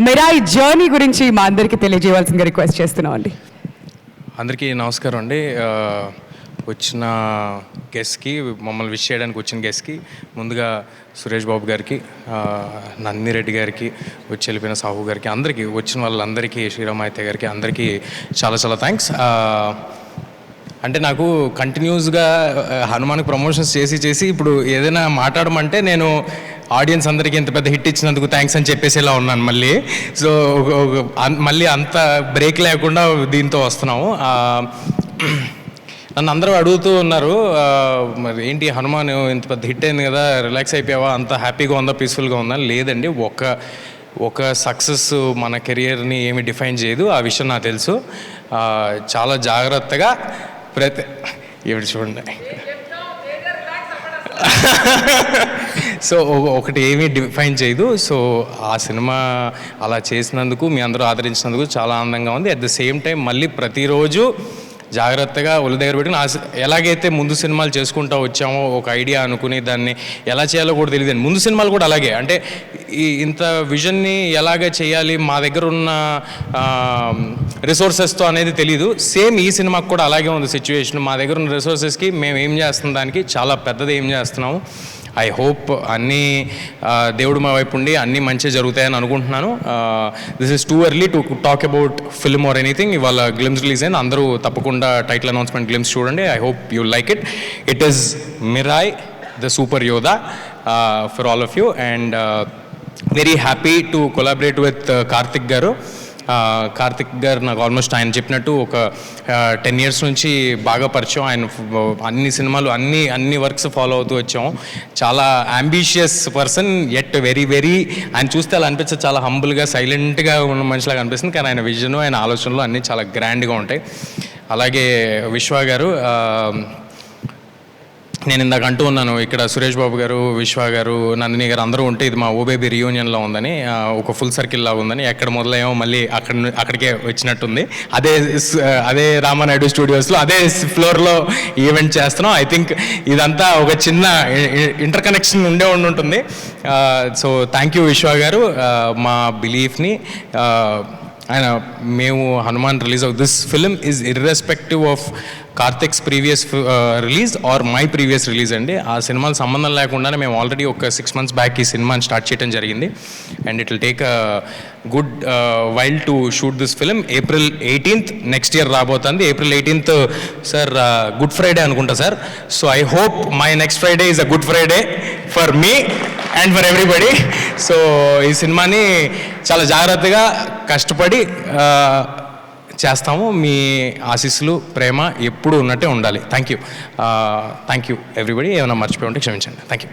Mirai journey గురించి మా అందరికీ తెలియజేయవలసిందిగా రిక్వెస్ట్ చేస్తున్నాం అండి. అందరికీ నమస్కారం అండి. వచ్చిన గెస్ట్కి, మమ్మల్ని విష్ చేయడానికి వచ్చిన గెస్ట్కి ముందుగా సురేష్ బాబు గారికి, నందిరెడ్డి గారికి, వచ్చి వెళ్ళిపోయిన సాహు గారికి, అందరికీ వచ్చిన వాళ్ళందరికీ, శ్రీరామాయిత్య గారికి అందరికీ చాలా చాలా థ్యాంక్స్. అంటే నాకు కంటిన్యూస్గా హనుమాన్కి ప్రమోషన్స్ చేసి ఇప్పుడు ఏదైనా మాట్లాడమంటే నేను ఆడియన్స్ అందరికీ ఇంత పెద్ద హిట్ ఇచ్చినందుకు థ్యాంక్స్ అని చెప్పేసేలా ఉన్నాను మళ్ళీ. సో మళ్ళీ అంత బ్రేక్ లేకుండా దీంతో వస్తున్నాము. నన్ను అందరూ అడుగుతూ ఉన్నారు, మరి ఏంటి హనుమాన్ ఇంత పెద్ద హిట్ అయింది కదా, రిలాక్స్ అయిపోయావా, అంత హ్యాపీగా ఉందా, పీస్ఫుల్గా ఉందా? లేదండి, ఒక సక్సెస్ మన కెరియర్ని ఏమి డిఫైన్ చేయదు, ఆ విషయం నాకు తెలుసు. చాలా జాగ్రత్తగా ఇప్పుడు చూడండి. సో ఒకటి ఏమీ డిఫైన్ చేయదు. సో ఆ సినిమా అలా చేసినందుకు, మీ అందరూ ఆదరించినందుకు చాలా ఆనందంగా ఉంది. అట్ ద సేమ్ టైం మళ్ళీ ప్రతిరోజు జాగ్రత్తగా ఒళ్ళు దగ్గర పెట్టుకుని ఎలాగైతే ముందు సినిమాలు చేసుకుంటూ వచ్చామో, ఒక ఐడియా అనుకుని దాన్ని ఎలా చేయాలో కూడా తెలియదు. ముందు సినిమాలు కూడా అలాగే, అంటే ఇంత విజన్ని ఎలాగ చేయాలి, మా దగ్గర ఉన్న రిసోర్సెస్తో అనేది తెలీదు. సేమ్ ఈ సినిమాకి కూడా అలాగే ఉంది సిచ్యువేషన్. మా దగ్గర ఉన్న రిసోర్సెస్కి మేము ఏం చేస్తున్న దానికి చాలా పెద్దది ఏం చేస్తున్నాము. ఐ హోప్ అన్నీ దేవుడు మా వైపు ఉండి అన్నీ మంచిగా జరుగుతాయని అనుకుంటున్నాను. This is too early to talk about film or anything. ఇవాళ గ్లిమ్స్ రిలీజ్ అయింది, అందరూ తప్పకుండా టైటిల్ అనౌన్స్మెంట్ గ్లిమ్స్ చూడండి. I hope you like it. It is Mirai the super Yodha for all of you, and very happy to collaborate with Karthik గారు. కార్తిక్ గారు నాకు almost ఆయన చెప్పినట్టు ఒక 10 years నుంచి బాగా పరిచయం. ఆయన అన్ని సినిమాలు అన్ని వర్క్స్ ఫాలో అవుతూ వచ్చాము. చాలా అంబిషియస్ పర్సన్, ఎట్ వెరీ ఆయన చూస్తే అలా అనిపిస్తుంది, చాలా హంబుల్గా సైలెంట్గా ఉన్న మనిషిలాగా అనిపిస్తుంది. కానీ ఆయన విజన్, ఆయన ఆలోచనలు అన్నీ చాలా గ్రాండ్గా ఉంటాయి. అలాగే విశ్వ గారు, నేను ఇందాక అంటూ ఉన్నాను, ఇక్కడ సురేష్ బాబు గారు, విశ్వ గారు, నందిని గారు అందరూ ఉంటే ఇది మా ఓబేబీ రియూనియన్లో ఉందని, ఒక ఫుల్ సర్కిల్ లాగా ఉందని. ఎక్కడ మొదలయ్యామో మళ్ళీ అక్కడికే వచ్చినట్టుంది. అదే రామానాయుడు స్టూడియోస్లో అదే ఫ్లోర్లో ఈవెంట్ చేస్తున్నాం. ఐ థింక్ ఇదంతా ఒక చిన్న ఇంటర్ కనెక్షన్ ఉండే ఉంటుంది. సో థ్యాంక్ యూ విశ్వ గారు. మా బిలీఫ్ని ఆయన, మేము Hanuman release of this film is irrespective of Karthik's previous release are my previous release అండి. ఆ సినిమాలు సంబంధం లేకుండానే మేము ఆల్రెడీ ఒక 6 months బ్యాక్ ఈ సినిమాని స్టార్ట్ చేయడం జరిగింది. And it will take a good while to shoot this film. April 18th next year రాబోతుంది. April 18th sir Good Friday అనుకుంటా sir. So I hope my next Friday is a good Friday for me and for everybody. So ఈ సినిమాని చాలా జాగ్రత్తగా కష్టపడి చేస్తాము. మీ ఆశీస్సులు, ప్రేమ ఎప్పుడు ఉన్నట్టే ఉండాలి. Thank you everybody. ఏమైనా మర్చిపోయి ఉంటే క్షమించండి. Thank you.